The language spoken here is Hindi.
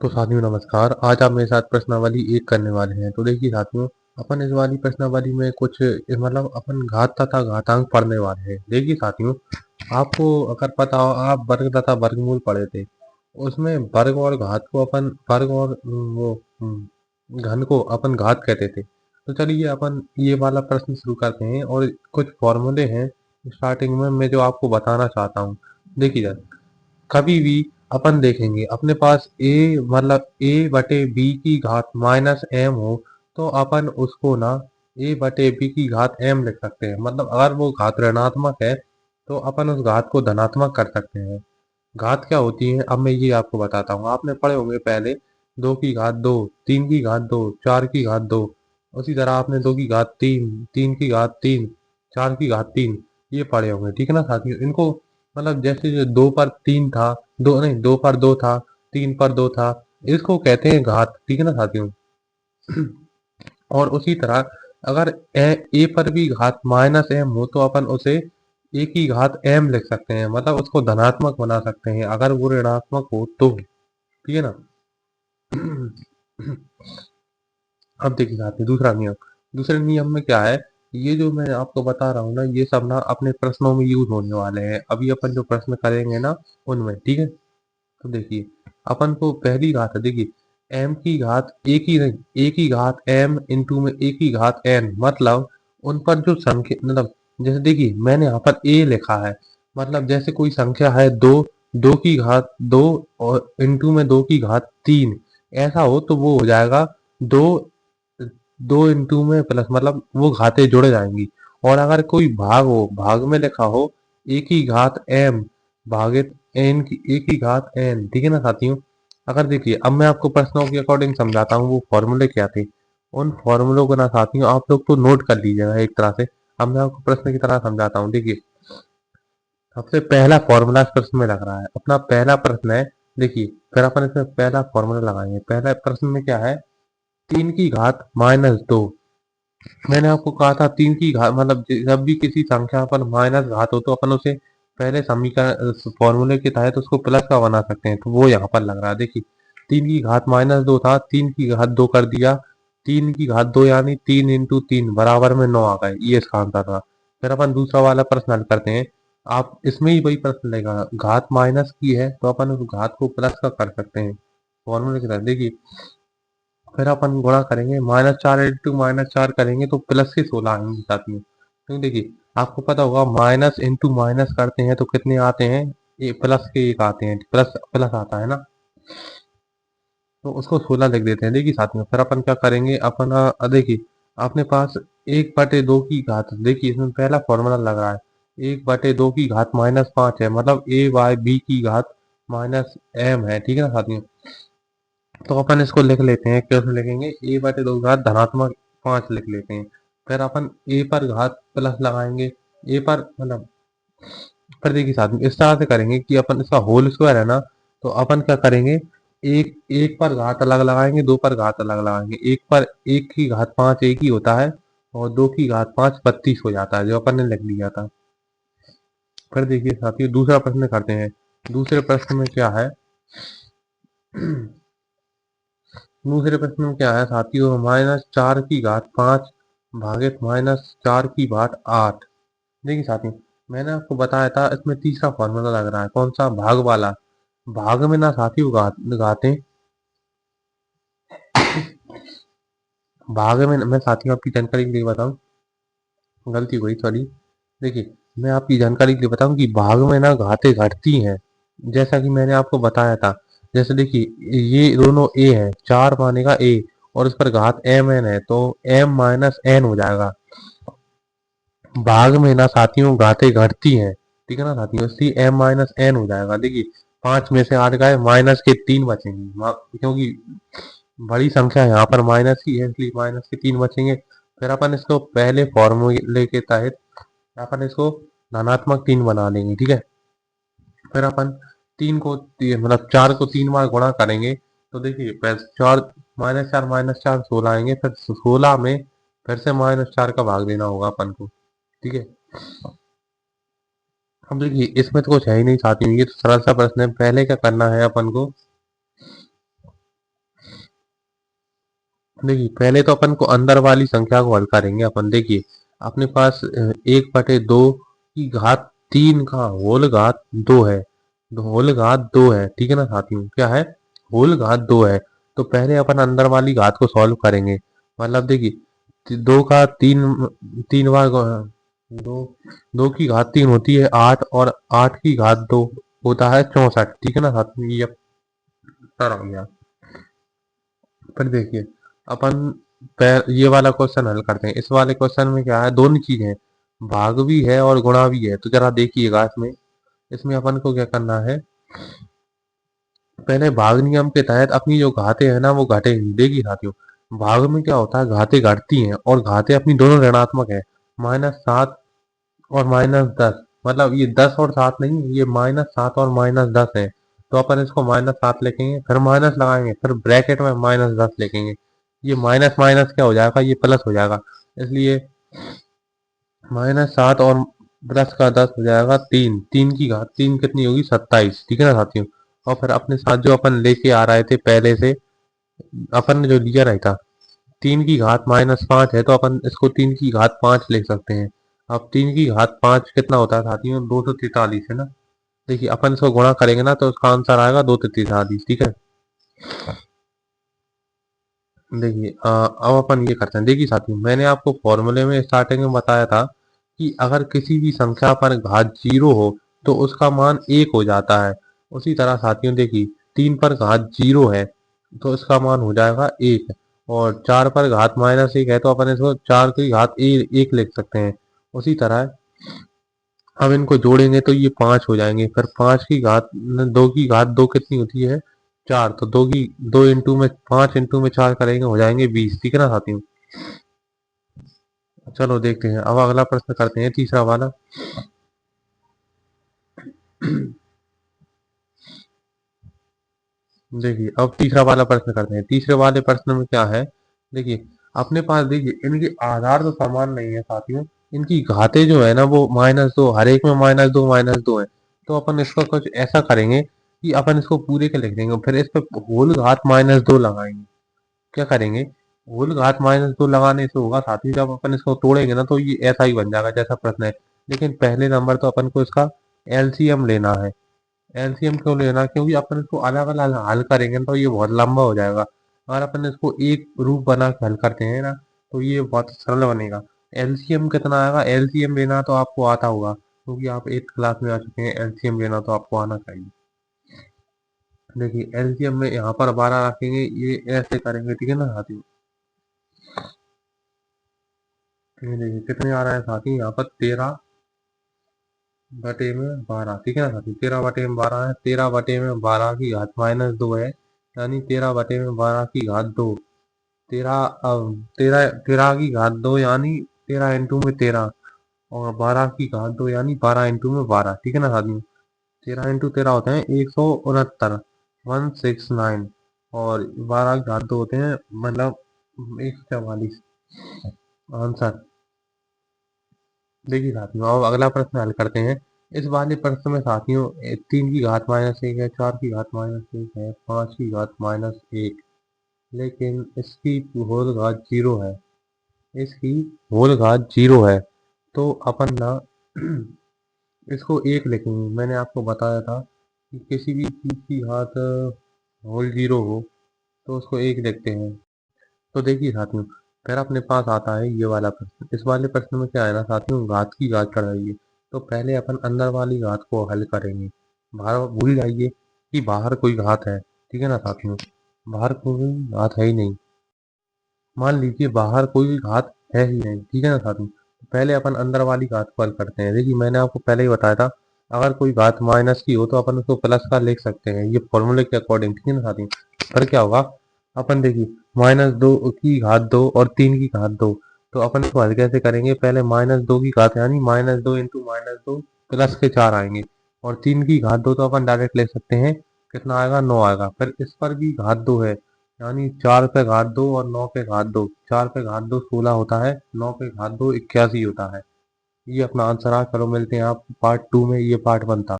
तो साथियों नमस्कार। आज आप मेरे साथ प्रश्नावली एक करने वाले हैं। तो देखिए साथियों, अपन इस वाली प्रश्नावली में कुछ मतलब अपन घात तथा घातांक पढ़ने वाले हैं। देखिए साथियों, आपको अगर पता हो, आप वर्ग तथा वर्गमूल पढ़े थे। उसमें वर्ग और घात को अपन वर्ग और वो घन को अपन घात कहते थे। तो चलिए अपन ये वाला प्रश्न शुरू करते हैं और कुछ फॉर्मूले हैं स्टार्टिंग में मैं जो आपको बताना चाहता हूँ। देखिए, कभी भी अपन देखेंगे अपने पास ए मतलब ए बटे बी की घात माइनस एम हो, तो अपन उसको ना ए बटे बी की घात एम लिख सकते हैं। मतलब अगर वो घात ऋणात्मक है तो अपन उस घात को धनात्मक कर सकते हैं। घात क्या होती है अब मैं ये आपको बताता हूँ। आपने पढ़े होंगे पहले, दो की घात दो, तीन की घात दो, चार की घात दो। उसी तरह आपने दो की घात तीन, तीन की घात तीन, चार की घात तीन, ये पढ़े होंगे। ठीक है ना साथियों, इनको मतलब जैसे जो दो पर तीन था, दो नहीं, दो पर दो था, तीन पर दो था, इसको कहते हैं घात। ठीक है ना साथियों। और उसी तरह अगर ए पर भी घात माइनस एम हो तो अपन उसे ए की घात एम लिख सकते हैं। मतलब उसको धनात्मक बना सकते हैं अगर वो ऋणात्मक हो तो। ठीक है ना। अब देखिए साथियों, दूसरा नियम। दूसरे नियम में क्या है, ये जो मैं आपको बता रहा हूँ ना, ये सब ना अपने प्रश्नों में यूज होने वाले हैं। अभी अपन जो प्रश्न करेंगे ना उनमें। ठीक है। तो देखिए, अपन को पहली घात है। देखिए, एम की घात ए की नहीं, ए की घात एम इंटू में ए की घात एन। मतलब उन पर जो संख्या मतलब जैसे देखिए मैंने यहाँ पर ए लिखा है। मतलब जैसे कोई संख्या है दो, दो की घात दो और इंटू में दो की घात तीन, ऐसा हो तो वो हो जाएगा दो, दो इंटू में प्लस, मतलब वो घातें जुड़ जाएंगी। और अगर कोई भाग हो, भाग में लिखा हो ए की घात एम भागित एन की ए की घात एन। ठीक है ना साथियों। अगर देखिए अब मैं आपको प्रश्नों के अकॉर्डिंग समझाता हूँ वो फॉर्मूले क्या थे। उन फॉर्मूलों को ना साथियों आप लोग तो नोट कर लीजिएगा एक तरह से। अब मैं आपको प्रश्न की तरह समझाता हूँ। देखिए, सबसे पहला फॉर्मूला इस प्रश्न में लग रहा है, अपना पहला प्रश्न है। देखिए, फिर अपन इसमें पहला फॉर्मूला लगाएंगे। पहला प्रश्न में क्या है, तीन की घात माइनस दो। मैंने आपको कहा था तीन की घात मतलब जब भी किसी संख्या पर माइनस घात हो तो अपन उसे पहले समीकरण फॉर्मूले के तहत उसको प्लस का बना सकते हैं। तो वो यहाँ पर लग रहा है। देखिए, तीन की घात माइनस दो था, तीन की घात दो कर दिया, तीन की घात दो यानी तीन इंटू तीन बराबर में नौ आ गए। ये इसका आंसर था। फिर अपन दूसरा वाला प्रश्न हल करते हैं। आप इसमें ही वही प्रश्न लेगा, घात माइनस की है तो अपन उस घात को प्लस का कर सकते हैं फॉर्मूले के तहत। देखिए, फिर अपन गुणा करेंगे, माइनस चार इंटू माइनस चार करेंगे तो प्लस के 16 आएंगे साथ में। क्योंकि देखिए आपको पता होगा माइनस इंटू माइनस करते हैं तो कितने आते हैं, ये प्लस के एक आते हैं, प्लस प्लस आता है ना। तो उसको 16 लिख देते हैं। देखिए साथ में फिर अपन क्या करेंगे, अपन देखिए अपने पास एक बटे दो की घात। देखिए इसमें पहला फॉर्मूला लग रहा है, एक बटे दो की घात माइनस पांच है। मतलब ए बाय बी की घात माइनस एम है। ठीक है ना साथियों। तो अपन इसको लिख लेते हैं, कैसे लिखेंगे, ए बटे दो घात धनात्मक पांच लिख लेते हैं। फिर अपन ए पर घात प्लस लगाएंगे, ए पर मतलब फिर देखिए साथ में इस तरह से करेंगे कि अपन इसका होल स्क्वायर है ना, तो अपन क्या करेंगे, एक एक पर घात अलग लगाएंगे, दो पर घात अलग लगाएंगे। एक पर एक की घात पांच एक ही होता है और दो की घात पांच 32 हो जाता है, जो अपन ने लिख लिया था। फिर देखिए साथियों दूसरा प्रश्न करते हैं। दूसरे प्रश्न में क्या है, दूसरे प्रश्न में क्या है साथियों, माइनस चार की घात पांच भागित माइनस चार की घात आठ। देखिए साथियों, मैंने आपको बताया था इसमें तीसरा फॉर्मूला लग रहा है, कौन सा, भाग वाला। भाग में ना साथियों घातें, भाग में मैं साथियों आपकी जानकारी के लिए बताऊं, गलती हुई सॉरी। देखिए, मैं आपकी जानकारी के लिए बताऊं कि भाग में ना घातें घटती हैं, जैसा कि मैंने आपको बताया था। जैसे देखिए ये दोनों ए है, चार मानेगा ए और इस पर घात एम एन है तो एम माइनस एन हो जाएगा। भाग में ना साथियों घातें घटती हैं। ठीक है ना साथियों, सी एम माइनस एन हो जाएगा। देखिए, पांच में से आठ गए, माइनस के तीन बचेंगे। क्योंकि बड़ी संख्या यहाँ पर माइनस ही है इसलिए माइनस के तीन बचेंगे। फिर अपन इसको पहले फॉर्मूले के तहत अपन इसको धनात्मक तीन बना लेंगे। ठीक है। फिर अपन तीन को मतलब चार को तीन बार गुणा करेंगे तो देखिए चार माइनस चार 16 आएंगे। फिर 16 में फिर से माइनस चार का भाग देना होगा अपन को। ठीक है। अब देखिए इसमें तो कुछ है ही नहीं साथियों, ये तो सरल सा प्रश्न है। पहले क्या करना है अपन को, देखिए पहले तो अपन को अंदर वाली संख्या को हल करेंगे अपन। देखिए अपने पास 1/2 की घात 3 का होल घात 2 है। होल घात 2 है, ठीक है ना साथियों, क्या है, होल घात 2 है। तो पहले अपन अंदर वाली घात को सॉल्व करेंगे। मतलब देखिए 2 का 3 बार दो, 2 की घात 3 होती है 8, और 8 की घात 2 होता है 64, ठीक है ना साथियों, ये उत्तर आ गया। फिर देखिए अपन ये वाला क्वेश्चन हल करते हैं। इस वाले क्वेश्चन में क्या है, दोनों चीजें हैं, भाग भी है और गुणा भी है। तो जरा देखिएगा इसमें, इसमें अपन को क्या करना है, पहले भाग नियम के तहत अपनी जो घातें हैं ना वो घटेंगी। देखिए साथियों भाग में क्या होता है, घातें घटती हैं और घातें अपनी दोनों ऋणात्मक है। -7 और -10, मतलब ये 10 और 7 नहीं, ये -7 और -10 है। तो अपन इसको -7 लिखेंगे, फिर माइनस लगाएंगे, फिर ब्रैकेट में -10 लिखेंगे। ये माइनस माइनस क्या हो जाएगा, ये प्लस हो जाएगा। इसलिए -7 और प्लस का 10 हो जाएगा 3। 3 की घात 3 कितनी होगी, 27, ठीक है ना साथियों। और फिर अपने साथ जो अपन लेके आ रहे थे पहले से, अपन ने जो लिया नहीं था, 3 की घात -5 है, तो अपन इसको 3 की घात 5 लिख सकते हैं। अब 3 की घात 5 कितना होता है साथियों, 243 है ना। देखिए अपन इसको गुणा करेंगे ना तो उसका आंसर आएगा 243, ठीक है। देखिए अब अपन ये करते हैं। देखिए साथियों मैंने आपको फॉर्मूले में स्टार्टिंग में बताया था कि अगर किसी भी संख्या पर घात 0 हो तो उसका मान 1 हो जाता है। उसी तरह साथियों देखिए 3 पर घात 0 है तो इसका मान हो जाएगा 1, और 4 पर घात -1 है तो अपन इसको 4 की घात 1 लिख सकते हैं। उसी तरह अब इनको जोड़ेंगे तो ये 5 हो जाएंगे। फिर 5 की घात 2 की घात 2 कितनी होती है, 4। तो 2 इंटू में 5 इंटू में 4 करेंगे, हो जाएंगे 20, ठीक है ना साथियों। चलो देखते हैं, अब अगला प्रश्न करते हैं, तीसरा वाला। देखिए अब तीसरा वाला प्रश्न करते हैं। तीसरे वाले प्रश्न में क्या है, देखिए अपने पास, देखिए इनके आधार तो समान नहीं है साथियों, इनकी घातें जो है ना वो -2, हर एक में -2 है। तो अपन इसको कुछ ऐसा करेंगे कि अपन इसको पूरे के लिख देंगे, फिर इस पे होल घात -2 लगाएंगे। क्या करेंगे, होल घात -2 लगाने से होगा साथियों, जब अपन इसको तोड़ेंगे ना तो ये ऐसा ही बन जाएगा जैसा प्रश्न है। लेकिन पहले नंबर तो अपन को इसका एलसीएम लेना है। एलसीएम क्यों लेना, क्योंकि अपन इसको अलग अलग हल करेंगे तो ये बहुत लंबा हो जाएगा। अगर अपन इसको एक रूप बना के हल करते हैं ना तो ये बहुत सरल बनेगा। एलसीएम कितना आएगा, एलसीएम लेना तो आपको आता होगा क्योंकि आप 8th क्लास में आ चुके हैं, एलसीएम लेना तो आपको आना चाहिए। देखिए एलसीएम में यहाँ पर 12 रखेंगे, ये ऐसे करेंगे, ठीक है ना साथियों। ये देखिए कितने आ रहा है साथी, यहाँ पर 13/12, ठीक है ना साथी, 13/12 है। 13/12 की घात -2 है, यानी 13/12 की घात 2। 13 यानी 13 इंटू में 13, और 12 की घात 2 यानी 12 इंटू में 12, ठीक है ना साथियों। 13 इंटू 13 होते हैं 169, 169, और 12 की घात 2 होते हैं मतलब 144 आंसर। देखिए साथियों अब अगला प्रश्न हल करते हैं। इस वाले प्रश्न में साथियों 3 की घात -1 है, 4 की घात -1 है, 5 की घात -1, लेकिन इसकी होल घात 0 है। इसकी होल घात 0 है, तो अपन ना इसको 1 लिखेंगे। मैंने आपको बताया था कि किसी भी चीज की घात होल 0 हो तो उसको 1 लिखते हैं। तो देखिए साथियों फिर अपने पास आता है ये वाला प्रश्न। इस वाले प्रश्न में क्या है ना साथियों, घात की घात कर रही है। तो पहले अपन अंदर वाली घात को हल करेंगे। बाहर भूल जाइए कि बाहर कोई घात है, ठीक है ना साथियों, बाहर कोई घात है ही नहीं। मान लीजिए बाहर कोई भी घात है ही नहीं, ठीक है ना साथियों। तो पहले अपन अंदर वाली घात को हल करते हैं। देखिए मैंने आपको पहले ही बताया था, अगर कोई घात माइनस की हो तो अपन उसको प्लस का लिख सकते हैं, ये फॉर्मूले के अकॉर्डिंग, ठीक है ना साथियों। फिर क्या होगा, अपन देखिए -2 की घात 2 और 3 की घात 2, तो अपन इसको हल कैसे करेंगे, पहले -2 की घात यानी -2 इंटू -2 प्लस के 4 आएंगे, और 3 की घात 2 तो अपन डायरेक्ट ले सकते हैं, कितना आएगा, 9 आएगा। फिर इस पर भी घात 2 है, यानी 4 पे घात 2 और 9 पे घात 2, 4 पे घात 2 16 होता है, 9 पे घात 2 81 होता है। ये अपना आंसर है। चलो मिलते हैं आप पार्ट 2 में, ये पार्ट 1 था।